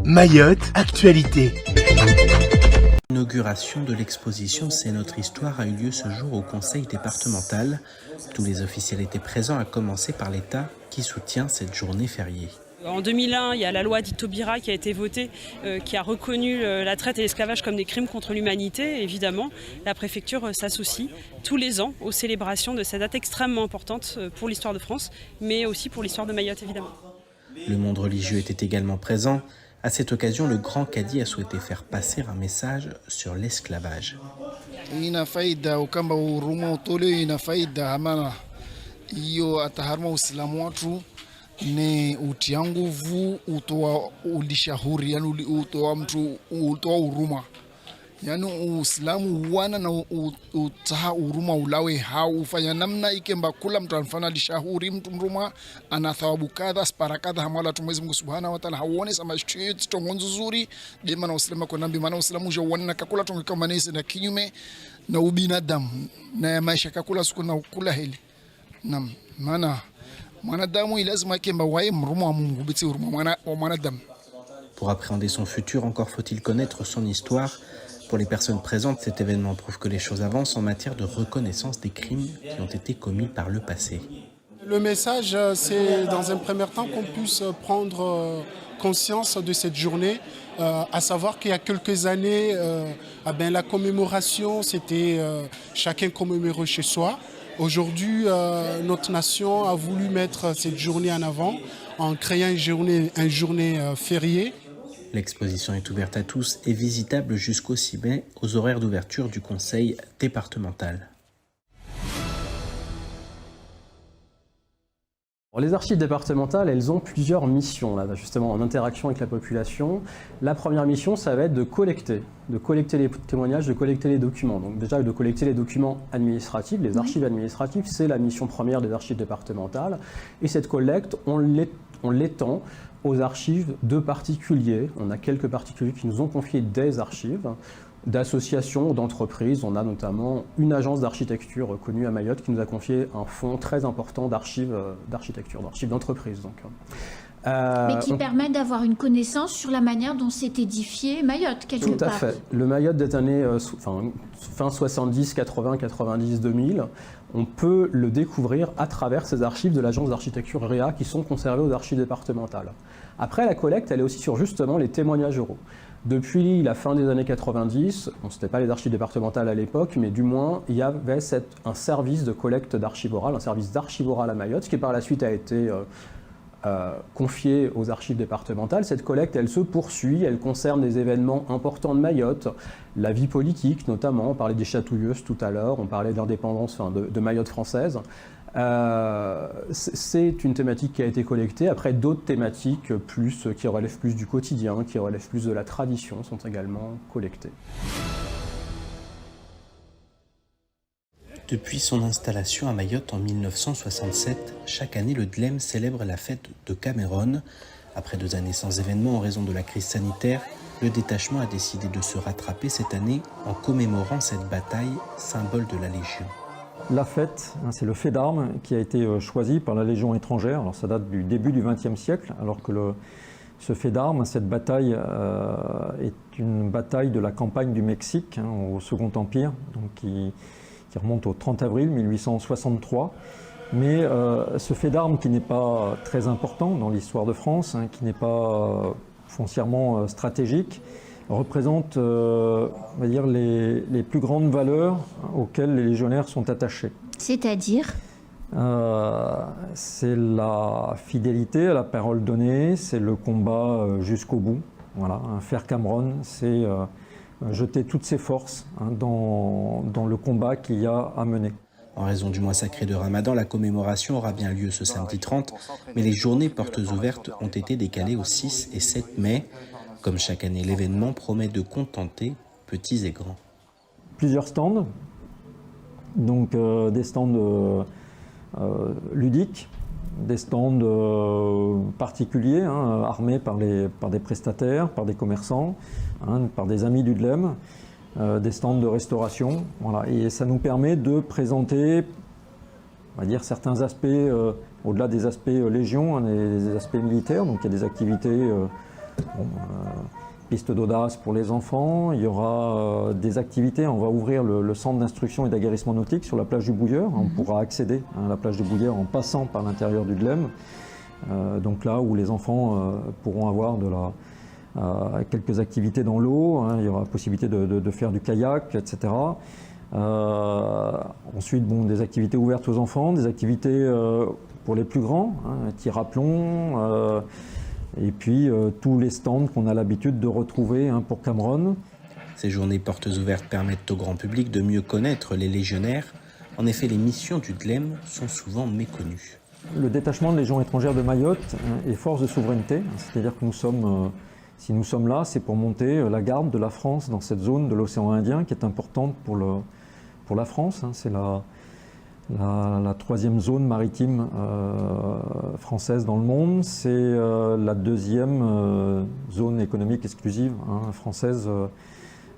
Mayotte, actualité. L'inauguration de l'exposition C'est notre histoire a eu lieu ce jour au conseil départemental. Tous les officiels étaient présents, à commencer par l'État qui soutient cette journée fériée. En 2001, il y a la loi dite Taubira qui a été votée, qui a reconnu la traite et l'esclavage comme des crimes contre l'humanité. Évidemment, la préfecture s'associe tous les ans aux célébrations de cette date extrêmement importante pour l'histoire de France, mais aussi pour l'histoire de Mayotte, évidemment. Le monde religieux était également présent. À cette occasion, le grand cadi a souhaité faire passer un message sur l'esclavage. Ni utia nguvu, utoa ulishauri, yani utoa mtu, utoa huruma, yani Uislamu wana na utaha huruma ulawe haufanya namna ikemba kula mtu anafanya lishauri mtu mruma ana thawabu kadha spara kadha hamala tu Mwenyezi Mungu Subhanahu wa Ta'ala haone sama shit tongonzo zuri de maana Uislamu kwa nambi maana Uislamu jo wana kakula tonga kama nese na kinyume na ubinadamu na maisha kakula siku na kula hili nam maana Pour appréhender son futur, encore faut-il connaître son histoire. Pour les personnes présentes, cet événement prouve que les choses avancent en matière de reconnaissance des crimes qui ont été commis par le passé. Le message, c'est dans un premier temps qu'on puisse prendre conscience de cette journée, à savoir qu'il y a quelques années, la commémoration, c'était chacun commémorer chez soi. Aujourd'hui, notre nation a voulu mettre cette journée en avant en créant une journée fériée. L'exposition est ouverte à tous et visitable jusqu'au 6 mai aux horaires d'ouverture du conseil départemental. Les archives départementales, elles ont plusieurs missions, là, justement en interaction avec la population. La première mission, ça va être de collecter les témoignages, de collecter les documents. Donc déjà, de collecter les documents administratifs, les archives administratives, c'est la mission première des archives départementales. Et cette collecte, on l'étend aux archives de particuliers. On a quelques particuliers qui nous ont confié des archives, d'associations, d'entreprises. On a notamment une agence d'architecture reconnue à Mayotte qui nous a confié un fonds très important d'archives d'architecture, d'archives d'entreprise. Mais qui permet d'avoir une connaissance sur la manière dont s'est édifié Mayotte, quelque part. Tout à fait. Le Mayotte des années fin 70, 80, 90, 2000, on peut le découvrir à travers ces archives de l'agence d'architecture REA qui sont conservées aux archives départementales. Après, la collecte, elle est aussi sur justement les témoignages oraux. Depuis la fin des années 90, ce n'était pas les archives départementales à l'époque, mais du moins, il y avait un service de collecte d'archives orales, un service d'archives orales à Mayotte, qui par la suite a été confié aux archives départementales. Cette collecte, elle se poursuit, elle concerne des événements importants de Mayotte, la vie politique notamment, on parlait des chatouilleuses tout à l'heure, on parlait de l'indépendance de Mayotte française. C'est une thématique qui a été collectée. Après, d'autres thématiques qui relèvent plus du quotidien, qui relèvent plus de la tradition, sont également collectées. Depuis son installation à Mayotte en 1967, chaque année, le DLEM célèbre la fête de Cameron. Après 2 années sans événement en raison de la crise sanitaire, le détachement a décidé de se rattraper cette année en commémorant cette bataille, symbole de la Légion. La fête, c'est le fait d'armes qui a été choisi par la Légion étrangère. Alors ça date du début du XXe siècle, alors que ce fait d'armes, cette bataille est une bataille de la campagne du Mexique au Second Empire, donc qui remonte au 30 avril 1863. Mais ce fait d'armes qui n'est pas très important dans l'histoire de France, qui n'est pas foncièrement stratégique, représente on va dire les plus grandes valeurs auxquelles les légionnaires sont attachés. C'est-à-dire c'est la fidélité à la parole donnée, c'est le combat jusqu'au bout. Voilà, faire Cameron, c'est jeter toutes ses forces dans le combat qu'il y a à mener. En raison du mois sacré de Ramadan, la commémoration aura bien lieu ce samedi 30, mais les journées portes ouvertes ont été décalées au 6 et 7 mai. Comme chaque année, l'événement promet de contenter petits et grands. Plusieurs stands, donc des stands ludiques, des stands particuliers, armés par des prestataires, par des commerçants, par des amis du DLEM, des stands de restauration. Voilà. Et ça nous permet de présenter, on va dire, certains aspects, au-delà des aspects légion, des aspects militaires. Donc il y a des activités Piste d'audace pour les enfants, il y aura des activités, on va ouvrir le centre d'instruction et d'aguerrissement nautique sur la plage du Bouilleur. On pourra accéder à la plage du Bouilleur en passant par l'intérieur du Dlem, donc là où les enfants pourront avoir quelques activités dans l'eau, il y aura possibilité de faire du kayak, etc. Ensuite, des activités ouvertes aux enfants, des activités pour les plus grands, tir à plomb, et puis tous les stands qu'on a l'habitude de retrouver pour Cameron. Ces journées portes ouvertes permettent au grand public de mieux connaître les légionnaires. En effet, les missions du Dlem sont souvent méconnues. Le détachement de Légion étrangère de Mayotte est force de souveraineté, c'est-à-dire que si nous sommes là, c'est pour monter la garde de la France dans cette zone de l'océan Indien qui est importante pour la France. C'est la troisième zone maritime française dans le monde. C'est la deuxième zone économique exclusive française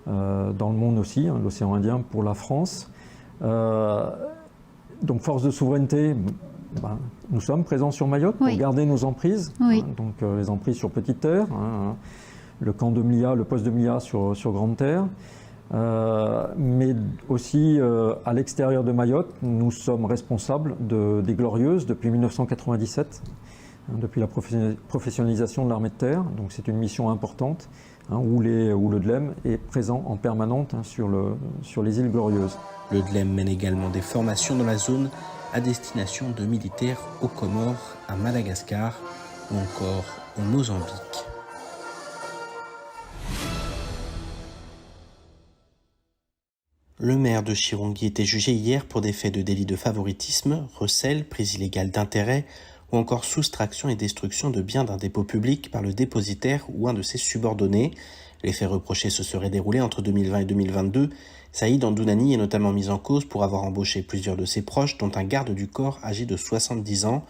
dans le monde aussi, l'océan Indien pour la France. Donc force de souveraineté, nous sommes présents sur Mayotte pour garder nos emprises, donc les emprises sur Petite Terre, le camp de Mlia, le poste de Mlia sur Grande Terre. Mais aussi à l'extérieur de Mayotte, nous sommes responsables des Glorieuses depuis 1997, depuis la professionnalisation de l'armée de terre. Donc c'est une mission importante où le Dlem est présent en permanente sur les îles Glorieuses. Le Dlem mène également des formations dans la zone à destination de militaires aux Comores, à Madagascar ou encore au Mozambique. Le maire de Chirongui était jugé hier pour des faits de délit de favoritisme, recel, prise illégale d'intérêt ou encore soustraction et destruction de biens d'un dépôt public par le dépositaire ou un de ses subordonnés. Les faits reprochés se seraient déroulés entre 2020 et 2022. Saïd Andounani est notamment mis en cause pour avoir embauché plusieurs de ses proches, dont un garde du corps âgé de 70 ans.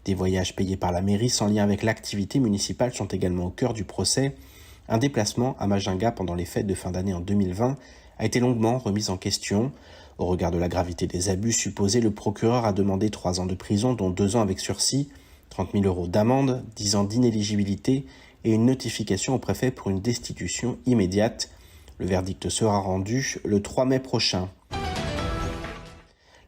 Des voyages payés par la mairie sans lien avec l'activité municipale sont également au cœur du procès. Un déplacement à Majinga pendant les fêtes de fin d'année en 2020 a été longuement remise en question. Au regard de la gravité des abus supposés, le procureur a demandé 3 ans de prison, dont 2 ans avec sursis, 30 000 € d'amende, 10 ans d'inéligibilité et une notification au préfet pour une destitution immédiate. Le verdict sera rendu le 3 mai prochain.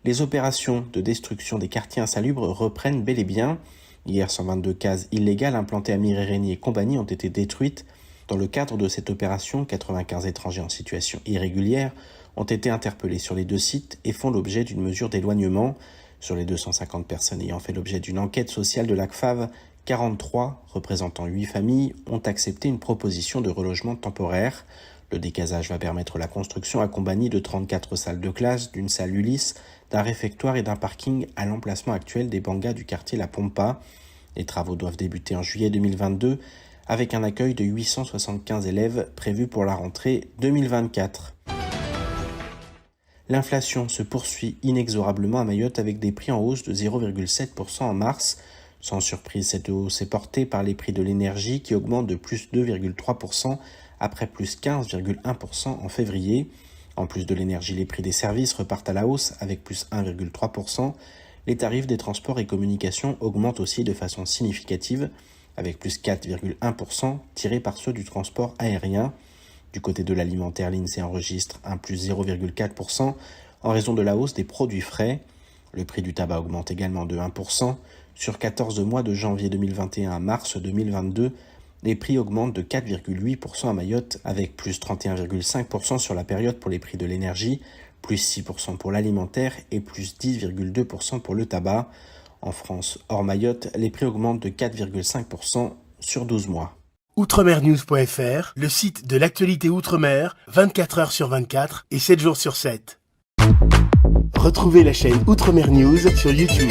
Les opérations de destruction des quartiers insalubres reprennent bel et bien. Hier, 122 cases illégales implantées à Mirereni et compagnie ont été détruites. Dans le cadre de cette opération, 95 étrangers en situation irrégulière ont été interpellés sur les 2 sites et font l'objet d'une mesure d'éloignement. Sur les 250 personnes ayant fait l'objet d'une enquête sociale de l'ACFAV, 43, représentant 8 familles, ont accepté une proposition de relogement temporaire. Le décasage va permettre la construction à Combani de 34 salles de classe, d'une salle Ulysse, d'un réfectoire et d'un parking à l'emplacement actuel des bangas du quartier La Pompa. Les travaux doivent débuter en juillet 2022 avec un accueil de 875 élèves prévu pour la rentrée 2024. L'inflation se poursuit inexorablement à Mayotte avec des prix en hausse de 0,7% en mars. Sans surprise, cette hausse est portée par les prix de l'énergie qui augmentent de plus 2,3% après plus 15,1% en février. En plus de l'énergie, les prix des services repartent à la hausse avec plus 1,3%. Les tarifs des transports et communications augmentent aussi de façon significative avec plus 4,1% tirés par ceux du transport aérien. Du côté de l'alimentaire, l'INSEE enregistre un plus 0,4% en raison de la hausse des produits frais. Le prix du tabac augmente également de 1%. Sur 14 mois de janvier 2021 à mars 2022, les prix augmentent de 4,8% à Mayotte, avec plus 31,5% sur la période pour les prix de l'énergie, plus 6% pour l'alimentaire et plus 10,2% pour le tabac. En France, hors Mayotte, les prix augmentent de 4,5% sur 12 mois. Outremernews.fr, le site de l'actualité Outre-mer, 24 heures sur 24 et 7 jours sur 7. Retrouvez la chaîne Outremer News sur YouTube.